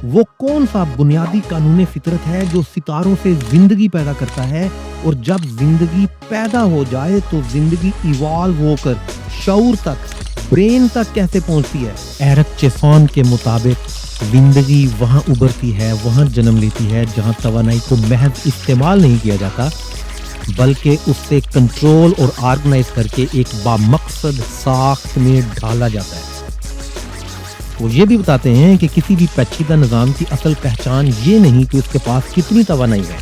वो कौन सा बुनियादी कानून फितरत है जो सितारों से जिंदगी पैदा करता है और जब जिंदगी पैदा हो जाए तो जिंदगी इवॉल्व होकर शऊर तक, ब्रेन तक कैसे पहुंचती है? एरिक चेफॉन के मुताबिक जिंदगी वहां उभरती है, वहां जन्म लेती है जहां तवानाई को महज इस्तेमाल नहीं किया जाता बल्कि उससे कंट्रोल और ऑर्गेनाइज करके एक बामकसद साख्त में ढाला जाता है। वो ये भी बताते हैं कि किसी भी पेचीदा निज़ाम की असल पहचान ये नहीं कि उसके पास कितनी तवानाई है,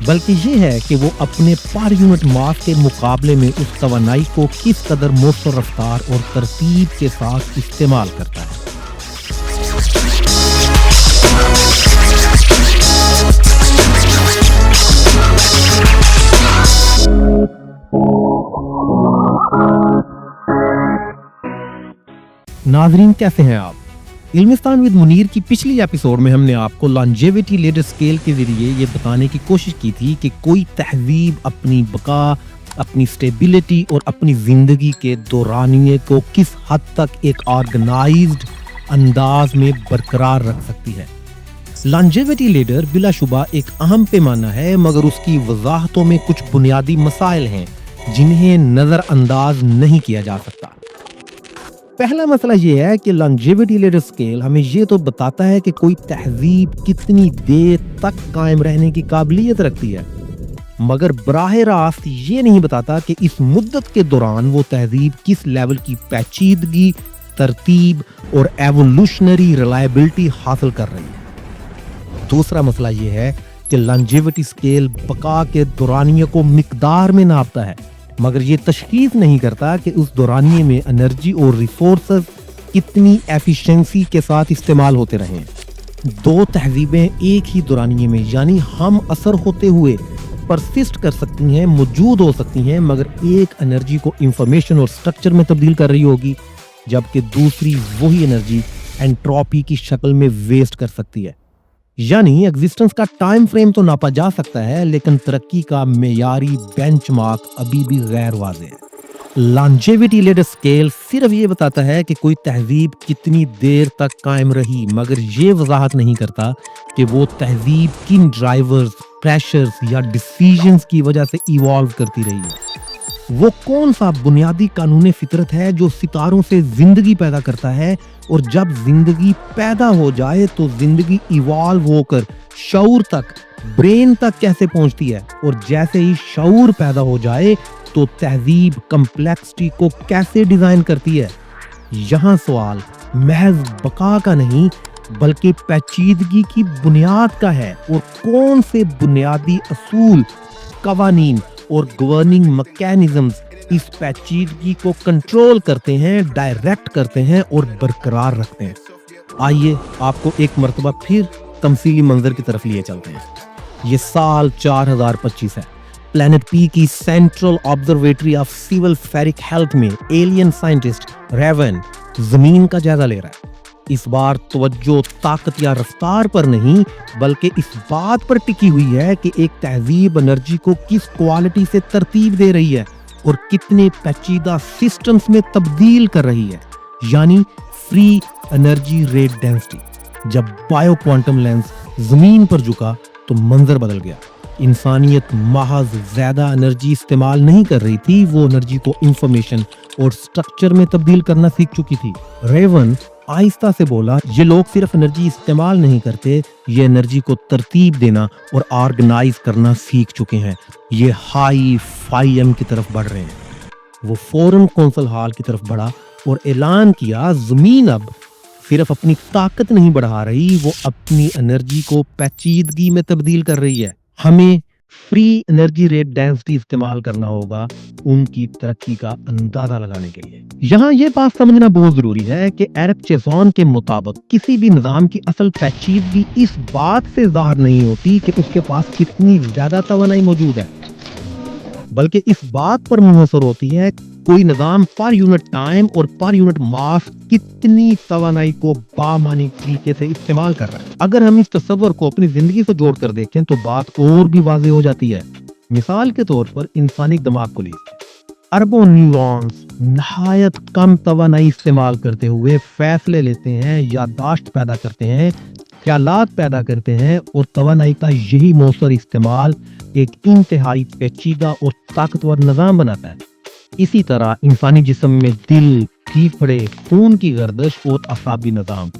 बल्कि ये है कि वो अपने पर यूनिट मास के मुकाबले में उस तवानाई को किस कदर मौसर रफ्तार और तरतीब के साथ इस्तेमाल करता है। नाजरीन, कैसे हैं आप? इल्मिस्तान विद मुनीर की पिछली एपिसोड में हमने आपको लॉन्जेविटी लेडर स्केल के जरिए ये बताने की कोशिश की थी कि कोई तहजीब अपनी बका, अपनी स्टेबिलिटी और अपनी जिंदगी के दौरानिए को किस हद तक एक ऑर्गेनाइज्ड अंदाज में बरकरार रख सकती है। लॉन्जेविटी लेडर बिलाशुबा एक अहम पैमाना है, मगर उसकी वजाहतों में कुछ बुनियादी मसाइल हैं जिन्हें नजरअंदाज नहीं किया जा सकता। पहला मसला ये है कि लॉन्जेविटी लेडर स्केल हमें ये तो बताता है कि कोई तहजीब कितनी देर तक कायम रहने की काबिलियत रखती है, मगर बराह रास्त ये नहीं बताता कि इस मुद्दत के दौरान वो तहजीब किस लेवल की पेचीदगी, तरतीब और एवोल्यूशनरी रिलायबिलिटी हासिल कर रही है। दूसरा मसला ये है कि लॉन्जेविटी स्केल बका के दौरानिए को मिकदार में नापता है, मगर ये तशखीस नहीं करता कि उस दौरानिए में एनर्जी और रिसोर्सेज कितनी एफिशिएंसी के साथ इस्तेमाल होते रहे। दो तहजीबें एक ही दौरानिए में यानी हम असर होते हुए परसिस्ट कर सकती हैं, मौजूद हो सकती हैं, मगर एक एनर्जी को इंफॉर्मेशन और स्ट्रक्चर में तब्दील कर रही होगी जबकि दूसरी वही एनर्जी एंट्रोपी की शक्ल में वेस्ट कर सकती है। यानी एग्जिस्टेंस का टाइम फ्रेम तो नापा जा सकता है, लेकिन तरक्की का मेयारी बेंचमार्क अभी भी गैर वाज़ेह है। लॉन्जेविटी लेडर स्केल सिर्फ ये बताता है कि कोई तहजीब कितनी देर तक कायम रही, मगर ये वजाहत नहीं करता कि वो तहजीब किन ड्राइवर्स, प्रेशर्स या डिसीजंस की वजह से इवॉल्व करती रही है। वो कौन सा बुनियादी कानून फितरत है जो सितारों से जिंदगी पैदा करता है और जब जिंदगी पैदा हो जाए तो जिंदगी इवॉल्व होकर शऊर तक, ब्रेन तक कैसे पहुंचती है, और जैसे ही शऊर पैदा हो जाए तो तहजीब कम्प्लेक्सिटी को कैसे डिजाइन करती है। यहाँ सवाल महज बका का नहीं बल्कि पेचीदगी की बुनियाद का है, और कौन से बुनियादी असूल, कवानीन और गवर्निंग मैकेनिज्म्स इस पेचीदगी को कंट्रोल करते हैं, डायरेक्ट करते हैं और बरकरार रखते हैं। आइए आपको एक मर्तबा फिर तमसीली मंजर की तरफ लिए चलते हैं। ये साल 4025 है। प्लेनेट पी की सेंट्रल ऑब्जर्वेटरी ऑफ सिविल फेरिक हेल्थ में एलियन साइंटिस्ट रेवन जमीन का जायजा ले रहा है। इस बार तवज्जो ताकत या रफ्तार पर नहीं बल्कि इस बात पर टिकी हुई है कि एक तहजीब एनर्जी को किस क्वालिटी से तरतीब दे रही है और कितने पेचीदा सिस्टम्स में तब्दील कर रही है, यानी फ्री एनर्जी रेट डेंसिटी। जब बायो क्वांटम लेंस जमीन पर झुका तो मंजर बदल गया। इंसानियत महज ज्यादा एनर्जी इस्तेमाल नहीं कर रही थी, वो एनर्जी को इंफॉर्मेशन और स्ट्रक्चर में तब्दील करना सीख चुकी थी। रेवन आहिस्ता से बोला, ये लोग सिर्फ एनर्जी इस्तेमाल नहीं करते, ये एनर्जी को तरतीब देना और ऑर्गेनाइज करना सीख चुके हैं। ये हाई फाइएम की तरफ बढ़ रहे हैं। वो फौरन कौंसल हॉल की तरफ बढ़ा और ऐलान किया, जमीन अब सिर्फ अपनी ताकत नहीं बढ़ा रही, वो अपनी एनर्जी को पेचीदगी में तब्दील कर रही है। हमें फ्री एनर्जी रेट डेंसिटी इस्तेमाल करना होगा उनकी तरक्की का अंदाजा लगाने के लिए। यहाँ ये बात समझना बहुत जरूरी है कि एरिक चेफॉन के मुताबिक किसी भी निजाम की असल पेचीदगी इस बात से जाहिर नहीं होती कि उसके पास कितनी ज्यादा तवानाई मौजूद है, बल्कि इस बात पर मुनहसर होती है कोई निजाम पर यूनिट टाइम और पर यूनिट मास कितनी तवानाई को बामानी तरीके से इस्तेमाल कर रहा है। अगर हम इस तस्वर को अपनी जिंदगी से जोड़ कर देखें तो बात और भी वाज़ेह हो जाती है। मिसाल के तौर पर इंसानी दिमाग को लीजिए। अरबों न्यूरॉन्स नहायत कम तवानाई इस्तेमाल करते हुए फैसले लेते हैं, याददाश्त पैदा करते हैं, ख्यालात पैदा करते हैं और तवानाई का यही मौसर इस्तेमाल एक इंतहाई पेचीदा और ताकतवर निज़ाम बनाता है। इसी तरह इंसानी जिस्म में दिल, फेफड़े, खून की गर्दिश और असाबी निज़ाम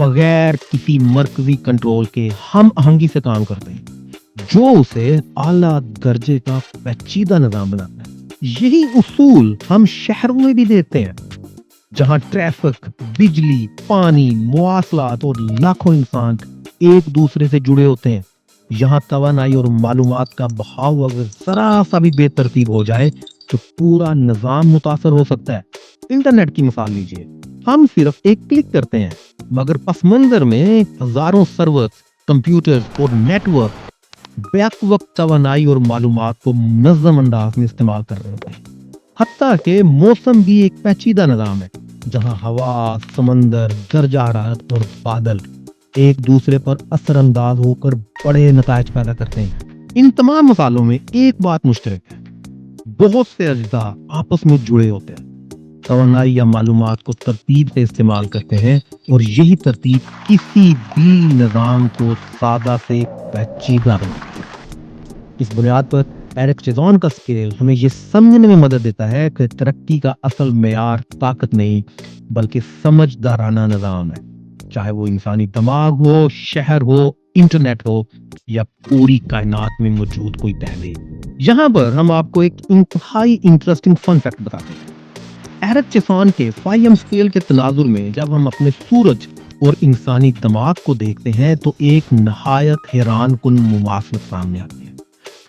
बगैर किसी मरकजी कंट्रोल के हम आहंगी से काम करते हैं, जो उसे आला दर्जे का पेचीदा निज़ाम बनाता है। यही उसूल हम शहरों में भी देखते हैं, जहां ट्रैफिक, बिजली, पानी, मवासलात और लाखों इंसान एक दूसरे से जुड़े होते हैं। यहाँ तवानाई और मालूमात का बहाव अगर जरा सा भी बेतरतीब हो जाए तो पूरा निज़ाम मुतासर हो सकता है। इंटरनेट की मिसाल लीजिए, हम सिर्फ एक क्लिक करते हैं, मगर पस मंजर में हजारों सर्वर्स, कंप्यूटर्स और नेटवर्क बैक वक्त तवानाई और मालूमात को मुनज़्ज़म अंदाज में इस्तेमाल कर रहे होते हैं। हत्ता कि मौसम भी एक पेचीदा निज़ाम है, जहां हवा, समंदर, दर्जा हरारत और बादल एक दूसरे पर असरअंदाज होकर बड़े नताइज पैदा करते हैं। इन तमाम मसालों में एक बात मुश्तरक है, बहुत से अज्जा आपस में जुड़े होते हैं, तवानाई या मालूमात को तरतीब से इस्तेमाल करते हैं और यही तरतीब किसी भी निज़ाम को सादा से पेचीदा बनाती है। इस बुनियाद पर एरिक चेज़न का स्केल हमें ये समझने में मदद देता है कि तरक्की का असल मेयार ताकत नहीं बल्कि समझदाराना निज़ाम है, चाहे वो इंसानी दिमाग हो, शहर हो, इंटरनेट हो या पूरी कायनात में मौजूद कोई तहरीर। यहाँ पर हम आपको एक इंतहाई इंटरेस्टिंग फन फैक्ट बताते हैं। एरिक चेज़न के 5M स्केल के तनाजुर में जब हम अपने सूरज और इंसानी दिमाग को देखते हैं तो एक नहायत हैरान कुन मुमासलत सामने आती है।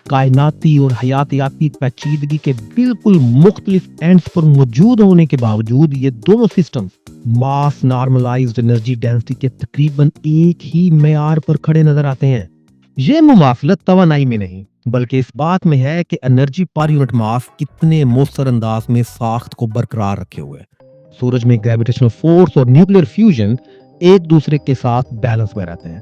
कायनाती और हयातियाती पेचीदगी के बिल्कुल मुख्तलिफ एंड्स पर मौजूद होने के बावजूद ये दोनों सिस्टम्स मास नॉर्मलाइज्ड एनर्जी डेंसिटी के तकरीबन एक ही मेयार पर खड़े नजर आते हैं। ये मुमासलत तवानाई में नहीं बल्कि इस बात में है कि एनर्जी पर यूनिट मास कितने मौसर अंदाज में साख्त को बरकरार रखे हुए है। सूरज में ग्रेविटेशनल फोर्स और न्यूक्लियर फ्यूजन एक दूसरे के साथ बैलेंस में रहते हैं,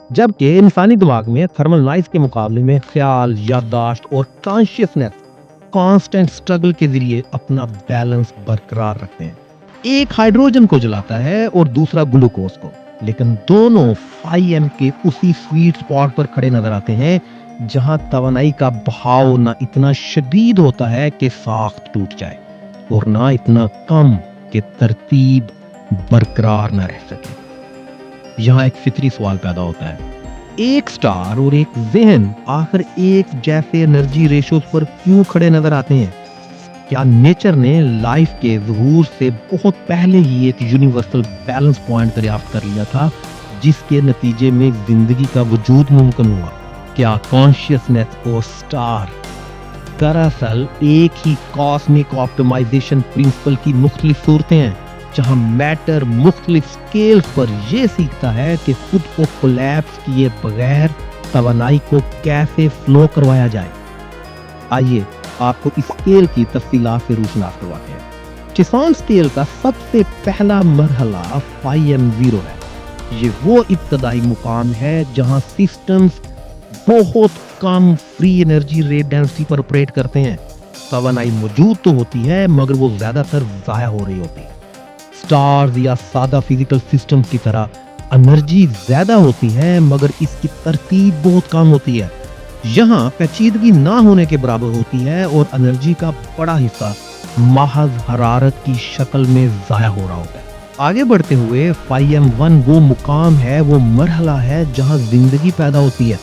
जबकि इंसानी दिमाग में थर्मल नॉइज के मुकाबले में ख्याल, याददाश्त और कॉन्शियसनेस कांस्टेंट स्ट्रगल के जरिए अपना बैलेंस बरकरार रखते हैं। एक हाइड्रोजन को जलाता है और दूसरा ग्लूकोज को, लेकिन दोनों 5M के उसी स्वीट स्पॉट पर खड़े नजर आते हैं जहां तवानाई का बहाव ना इतना शदीद होता है कि साख्त टूट जाए और ना इतना कम कि तरतीब बरकरार ना रह सके। यहाँ एक फितरी सवाल पैदा होता है, एक स्टार और एक ज़हन आखिर एक जैसे एनर्जी रेशों पर क्यों खड़े नजर आते हैं? क्या नेचर ने लाइफ के ज़हूर से बहुत पहले ही एक यूनिवर्सल बैलेंस पॉइंट दरियाफ्त कर लिया था जिसके नतीजे में जिंदगी का वजूद मुमकिन हुआ? क्या कॉन्शियसनेस और स्टार दरअसल एक ही कॉस्मिक ऑप्टिमाइजेशन प्रिंसिपल की मुख्तलिफ सूरतें हैं, जहां मैटर मुख्तलिफ स्केल्स पर यह सीखता है कि खुद को कोलैप्स किए बगैर तवानाई को कैसे फ्लो करवाया जाए? आइए आपको इस स्केल की तफसीलात से रोशनास करवाते हैं। चेज़न स्केल का सबसे पहला मरहला 5M0 है। ये वो इब्तदाई मुकाम है जहां सिस्टम्स बहुत कम फ्री एनर्जी रेट डेंसिटी पर ऑपरेट करते हैं। तवानाई मौजूद तो होती है मगर वो ज्यादातर जाया हो रही होती है। स्टार्स या सादा फिजिकल सिस्टम की तरह एनर्जी ज्यादा होती है मगर इसकी तरतीब बहुत कम होती है। यहाँ पेचीदगी ना होने के बराबर होती है और एनर्जी का बड़ा हिस्सा महज हरारत की शक्ल में जाया हो रहा होता है। आगे बढ़ते हुए 5M1 वो मुकाम है, वो मरहला है जहाँ जिंदगी पैदा होती है।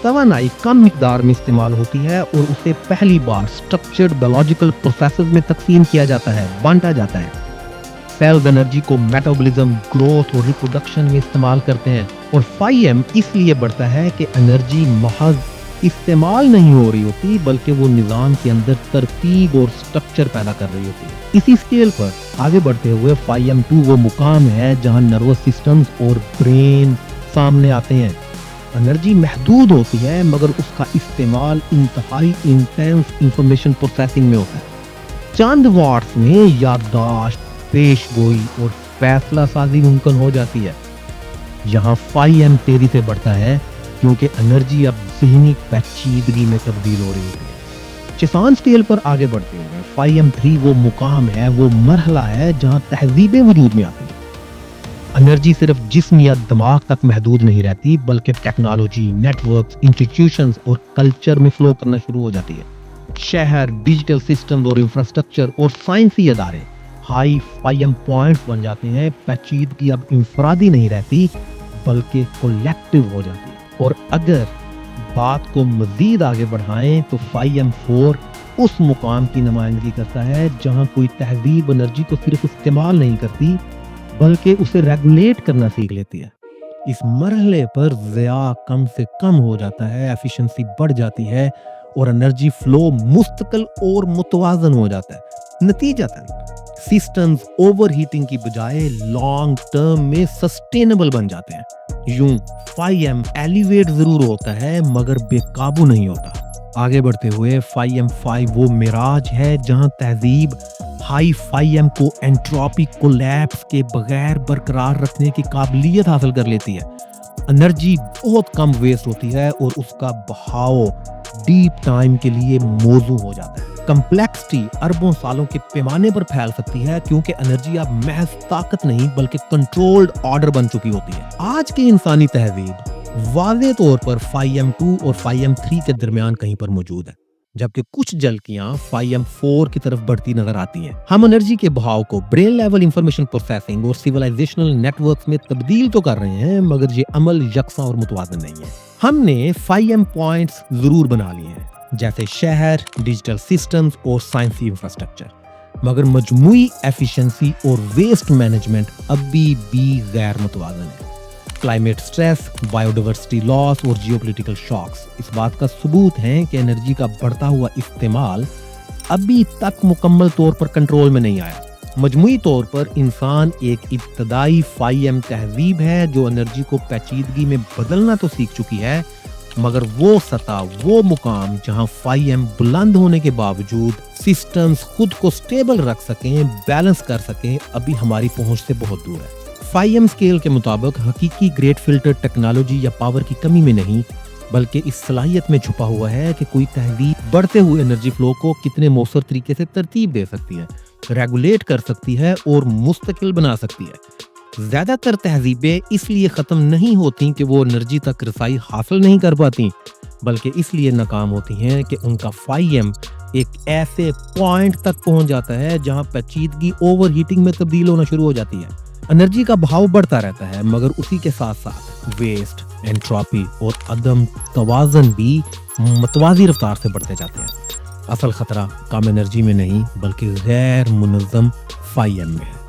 तवानाई कम मिकदार में इस्तेमाल होती है और उसे पहली बार स्ट्रक्चर्ड बायोलॉजिकल प्रोसेसेस में तकसीम किया जाता है, बांटा जाता है। सेल्स एनर्जी को मेटाबॉलिज्म, ग्रोथ और रिप्रोडक्शन में इस्तेमाल करते हैं और 5M इसलिए बढ़ता है कि एनर्जी महज इस्तेमाल नहीं हो रही होती बल्कि वो निज़ाम के अंदर तरतीब और स्ट्रक्चर पैदा कर रही होती है। इसी स्केल पर आगे बढ़ते हुए 5M2 वो मुकाम है जहां नर्वस सिस्टम्स और ब्रेन सामने आते हैं। एनर्जी महदूद होती है मगर उसका इस्तेमाल इंतहाई इंटेंस इंफॉर्मेशन प्रोसेसिंग में होता है। चंद वाट्स में याददाश्त, पेशगोई और फैसला साजी मुमकिन हो जाती है। यहाँ 5M तेजी से बढ़ता है क्योंकि एनर्जी अब ज़हनी पेचीदगी में तब्दील हो रही होती है। चेज़न स्केल पर आगे बढ़ते हुए 5M3 वो मुकाम है, वो मरहला है जहाँ तहजीबें वजूद में आती हैं। انرجی صرف جسم یا دماغ تک محدود نہیں رہتی بلکہ ٹیکنالوجی، نیٹ ورکس، انسٹیٹیوشنز اور کلچر میں فلو کرنا شروع ہو جاتی ہے۔ شہر، ڈیجیٹل سسٹم اور انفراسٹرکچر اور سائنسی ادارے ہائی فائی ایم پوائنٹس بن جاتے ہیں۔ پیچیدگی اب انفرادی نہیں رہتی بلکہ کولیکٹیو ہو جاتی ہے۔ اور اگر بات کو مزید آگے بڑھائیں تو 5M4 اس مقام کی نمائندگی کرتا ہے جہاں کوئی تہذیب انرجی کو صرف استعمال نہیں کرتی بلکہ اسے ریگولیٹ کرنا سیکھ لیتی ہے۔ اس مرحلے پر ضیاع کم سے کم ہو جاتا ہے، ایفیشنسی بڑھ جاتی ہے اور انرجی فلو مستقل اور متوازن ہو جاتا ہے۔ نتیجتاً سسٹمز اوور ہیٹنگ کی بجائے لانگ ٹرم میں سسٹینیبل بن جاتے ہیں۔ یوں 5M ایلیویٹ ضرور ہوتا ہے مگر بے قابو نہیں ہوتا۔ آگے بڑھتے ہوئے 5M5 وہ معراج ہے جہاں تہذیب ہائی 5M کو انٹروپی کولیپس کے بغیر برقرار رکھنے کی قابلیت حاصل کر لیتی ہے۔ انرجی بہت کم ویسٹ ہوتی ہے اور اس کا بہاؤ ڈیپ ٹائم کے لیے موزوں ہو جاتا ہے۔ کمپلیکسٹی اربوں سالوں کے پیمانے پر پھیل سکتی ہے کیونکہ انرجی اب محض طاقت نہیں بلکہ کنٹرولڈ آرڈر بن چکی ہوتی ہے۔ آج کی انسانی تہذیب واضح طور پر 5M2 اور 5M3 کے درمیان کہیں پر موجود ہے، جبکہ کچھ جھلکیاں 5M4 کی طرف بڑھتی نظر آتی ہیں۔ ہم انرجی کے بہاؤ کو برین لیول انفارمیشن پروسیسنگ اور سیولائزیشنل نیٹ ورکس میں تبدیل تو کر رہے ہیں مگر یہ عمل یکساں اور متوازن نہیں ہے۔ ہم نے 5M پوائنٹس ضرور بنا لیے ہیں جیسے شہر، ڈیجیٹل سسٹمز اور سائنسی انفراسٹرکچر، مگر مجموعی ایفیشنسی اور ویسٹ مینجمنٹ ابھی بھی غیر متوازن ہے۔ کلائمیٹ سٹریس، بائیو ڈائیورسٹی لاس اور جیو پولیٹیکل شاکس اس بات کا ثبوت ہیں کہ انرجی کا بڑھتا ہوا استعمال ابھی تک مکمل طور پر کنٹرول میں نہیں آیا۔ مجموعی طور پر انسان ایک ابتدائی 5M تہذیب ہے جو انرجی کو پیچیدگی میں بدلنا تو سیکھ چکی ہے مگر وہ سطح، وہ مقام جہاں 5M بلند ہونے کے باوجود سسٹمز خود کو سٹیبل رکھ سکیں، بیلنس کر سکیں، ابھی ہماری پہنچ سے بہت دور ہے۔ 5M اسکیل کے مطابق حقیقی گریٹ فلٹر ٹیکنالوجی یا پاور کی کمی میں نہیں بلکہ اس صلاحیت میں چھپا ہوا ہے کہ کوئی تہذیب بڑھتے ہوئے انرجی فلو کو کتنے مؤثر طریقے سے ترتیب دے سکتی ہے، ریگولیٹ کر سکتی ہے اور مستقل بنا سکتی ہے۔ زیادہ تر تہذیبیں اس لیے ختم نہیں ہوتی کہ وہ انرجی تک رسائی حاصل نہیں کر پاتی بلکہ اس لیے ناکام ہوتی ہیں کہ ان کا 5M ایک ایسے پوائنٹ تک پہنچ جاتا ہے جہاں پیچیدگی اوور ہیٹنگ میں تبدیل ہونا شروع ہو جاتی ہے۔ انرجی کا بہاؤ بڑھتا رہتا ہے مگر اسی کے ساتھ ساتھ ویسٹ، انٹروپی اور عدم توازن بھی متوازی رفتار سے بڑھتے جاتے ہیں۔ اصل خطرہ کم انرجی میں نہیں بلکہ غیر منظم 5M میں ہے،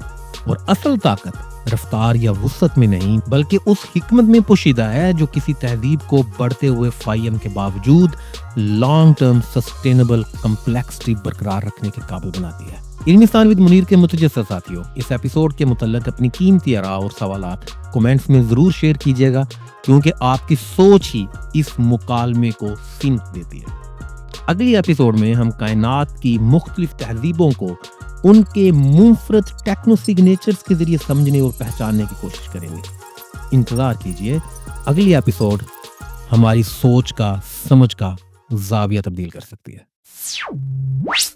اور اصل طاقت رفتار یا وسعت میں نہیں بلکہ اس حکمت میں پوشیدہ ہے جو کسی تہذیب کو بڑھتے ہوئے 5M کے باوجود لانگ ٹرم سسٹینیبل کمپلیکسٹی برقرار رکھنے کے قابل بناتی ہے۔ علمستان ود منیر کے متجسس ساتھیوں، اس ایپیسوڈ کے متعلق اپنی قیمتی آراء اور سوالات کومنٹس میں ضرور شیئر کیجیے گا کیونکہ آپ کی سوچ ہی اس مکالمے کو سمت دیتی ہے۔ اگلی ایپیسوڈ میں ہم کائنات کی مختلف تہذیبوں کو ان کے منفرد ٹیکنو سگنیچرز کے ذریعے سمجھنے اور پہچاننے کی کوشش کریں گے۔ انتظار کیجیے، اگلی ایپیسوڈ ہماری سوچ کا، سمجھ کا زاویہ تبدیل کر سکتی ہے۔